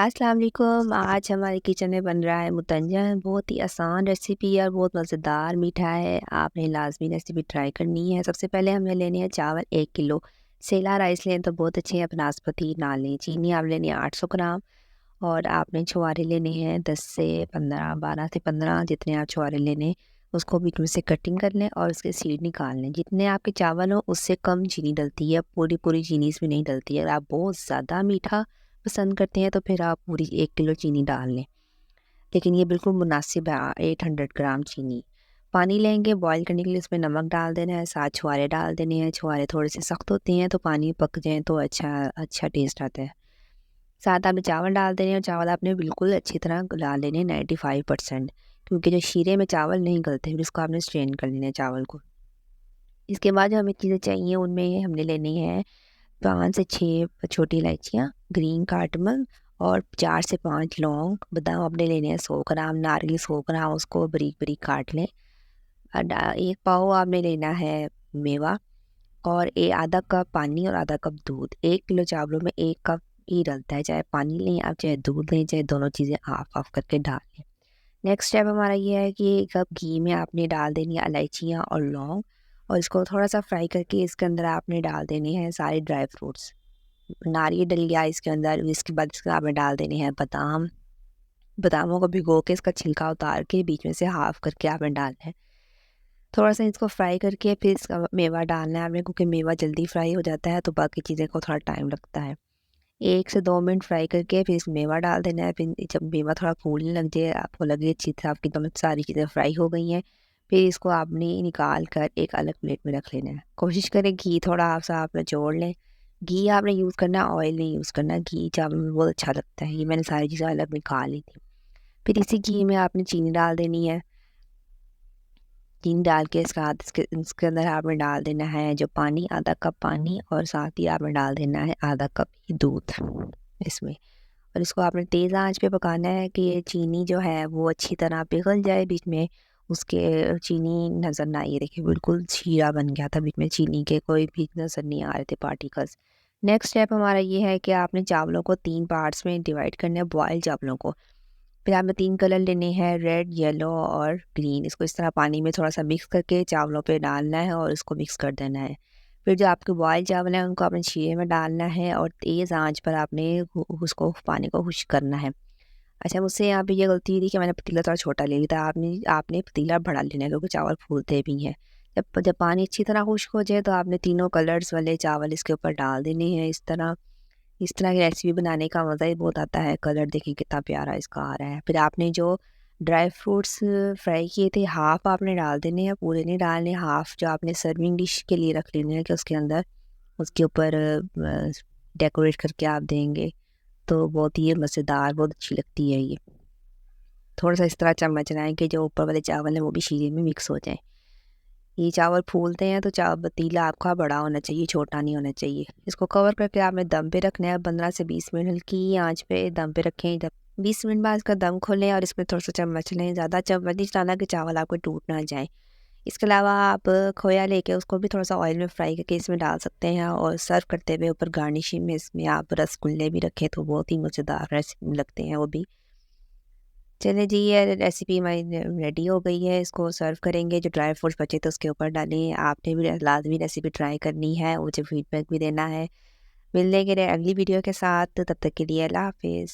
अस्सलाम वालेकुम। आज हमारे किचन में बन रहा है मुतंजन। बहुत ही आसान रेसिपी और बहुत मज़ेदार मीठा है। आपने लाज़मी रेसिपी ट्राई करनी है। सबसे पहले हमें लेने हैं चावल 1 किलो। सेला राइस लें तो बहुत अच्छे हैं, बनास्पति ना लें। चीनी आप लेनी है 800 ग्राम। और आपने छुआरे लेने हैं 10 से 15, 12 से 15 जितने आप छुआरे लेने, उसको बीच में से कटिंग कर लें और उसके सीड निकाल लें। जितने आपके चावल हो उससे कम चीनी डलती है, पूरी पूरी चीनी इसमें नहीं डलती है। अगर आप बहुत ज़्यादा मीठा पसंद करते हैं तो फिर आप पूरी 1 किलो चीनी डाल लें, लेकिन ये बिल्कुल मुनासिब है। 800 ग्राम चीनी। पानी लेंगे बॉईल करने के लिए, उसमें नमक डाल देना है, साथ छुआरे डाल देने हैं। छुआरे थोड़े से सख्त होते हैं तो पानी पक जाए तो अच्छा अच्छा टेस्ट आता है। साथ आपने चावल डाल देने हैं और चावल आपने बिल्कुल अच्छी तरह गला लेने हैं 95%, क्योंकि जो शीरे में चावल नहीं गलते, फिर इसको आपने स्ट्रेन कर लेना है चावल को। इसके बाद जो हमें चीज़ें चाहिए उनमें हमने लेनी है 5 से 6 छोटी इलायचियाँ, ग्रीन कार्डमम और 4 से 5 लौंग। बादाम आपने लेने हैं 100 ग्राम, नारियल 100 ग्राम, उसको बारीक-बारीक काट लें। 1 पाव आपने लेना है मेवा और आधा कप पानी और आधा कप दूध। 1 किलो चावलों में 1 कप ही डलता है, चाहे पानी लें आप, चाहे दूध लें, चाहे दोनों चीज़ें हाफ़-हाफ़ करके डाल लें। नेक्स्ट स्टेप हमारा ये है कि 1 कप घी में आपने डाल देनी है इलायचियाँ और लौंग, और इसको थोड़ा-सा फ्राई करके इसके अंदर आपने डाल देने हैं सारे ड्राई फ्रूट्स। नारियल डल गया इसके अंदर, इसके बाद इसके आपने डाल देने हैं बादाम। बादामों को भिगो के इसका छिलका उतार के बीच में से हाफ़ करके आपने डालना है। थोड़ा-सा इसको फ्राई करके फिर इसका मेवा डालना है आपने, क्योंकि मेवा जल्दी फ्राई हो जाता है तो बाकी चीज़ें को थोड़ा टाइम लगता है। 1 से 2 मिनट फ्राई करके फिर इसमें मेवा डाल देना है। फिर जब मेवा थोड़ा फूलने लग जाए, आपको लगे अच्छी तरह आपकी दोनों सारी चीज़ें फ्राई हो गई हैं, फिर इसको आपने निकाल कर एक अलग प्लेट में रख लेना है। कोशिश करें घी थोड़ा-सा आप निचोड़ लें। घी आपने यूज़ करना है, ऑयल नहीं यूज़ करना। घी चावल में बहुत अच्छा लगता है। ये मैंने सारी चीज़ें अलग निकाल ली थी। फिर इसी घी में आपने चीनी डाल देनी है। चीनी डाल के साथ इसके इसके अंदर आपने डाल देना है जो पानी, आधा कप पानी, और साथ ही आपने डाल देना है आधा कप ही दूध इसमें। और इसको आपने तेज़ आंच पे पकाना है कि ये चीनी जो है वो अच्छी तरह पिघल जाए। बीच में उसके चीनी नज़र ना आए। ये देखिए बिल्कुल शीरा बन गया था, बीच में चीनी के कोई भी नज़र नहीं आ रहे थे पार्टिकल्स। नेक्स्ट स्टेप हमारा ये है कि आपने चावलों को 3 पार्ट्स में डिवाइड करना है, बॉयल चावलों को। फिर आपने 3 कलर लेने हैं, रेड, येलो और ग्रीन। इसको इस तरह पानी में थोड़ा-सा मिक्स करके चावलों पे डालना है और इसको मिक्स कर देना है। फिर जो आपके बॉयल चावल हैं उनको आपने शीरे में डालना है और तेज़ आंच पर आपने उसको पानी को खुश्क करना है। अच्छा, मुझसे यहाँ पे ये गलती हुई थी कि मैंने पतीला थोड़ा छोटा ले लिया था। आपने आपने पतीला बड़ा लेना है, क्योंकि चावल फूलते भी हैं। जब जब पानी अच्छी तरह खुश्क हो जाए तो आपने तीनों कलर्स वाले चावल इसके ऊपर डाल देने हैं इस तरह। इस तरह की रेसिपी बनाने का मज़ा ही बहुत आता है। कलर देखिए कितना प्यारा इसका आ रहा है। फिर आपने जो ड्राई फ्रूट्स फ्राई किए थे, हाफ़ आपने डाल देने हैं, पूरे नहीं डालने। हाफ़ जो आपने सर्विंग डिश के लिए रख लेने हैं कि उसके अंदर उसके ऊपर डेकोरेट करके आप देंगे तो बहुत ही मज़ेदार, बहुत अच्छी लगती है ये। थोड़ा-सा इस तरह चम्मच चलाएँ कि जो ऊपर वाले चावल हैं वो भी शीरे में मिक्स हो जाएँ। ये चावल फूलते हैं तो पतीला आपका बड़ा होना चाहिए, छोटा नहीं होना चाहिए। इसको कवर करके आपने दम पे रखना है 15 से 20 मिनट, हल्की आँच पे दम पे रखें। जब 20 मिनट बाद इसका दम खोलें और इसमें थोड़ा-सा चम्मच लें, ज़्यादा चम्मच नहीं चलाना कि चावल आपके टूट ना जाएँ। इसके अलावा आप खोया लेके उसको भी थोड़ा-सा ऑयल में फ्राई करके इसमें डाल सकते हैं, और सर्व करते हुए ऊपर गार्निशिंग में इसमें आप रसगुल्ले भी रखें तो बहुत ही मज़ेदार लगते हैं वो भी। चलिए जी, ये रेसिपी हमारी रेडी हो गई है। इसको सर्व करेंगे। जो ड्राई फ्रूट्स बचे थे उसके ऊपर डालें। आपने भी लाज़मी रेसिपी ट्राई करनी है, मुझे फीडबैक भी देना है। मिलने के लिए अगली वीडियो के साथ, तब तक के लिए अल्लाह हाफ़िज़।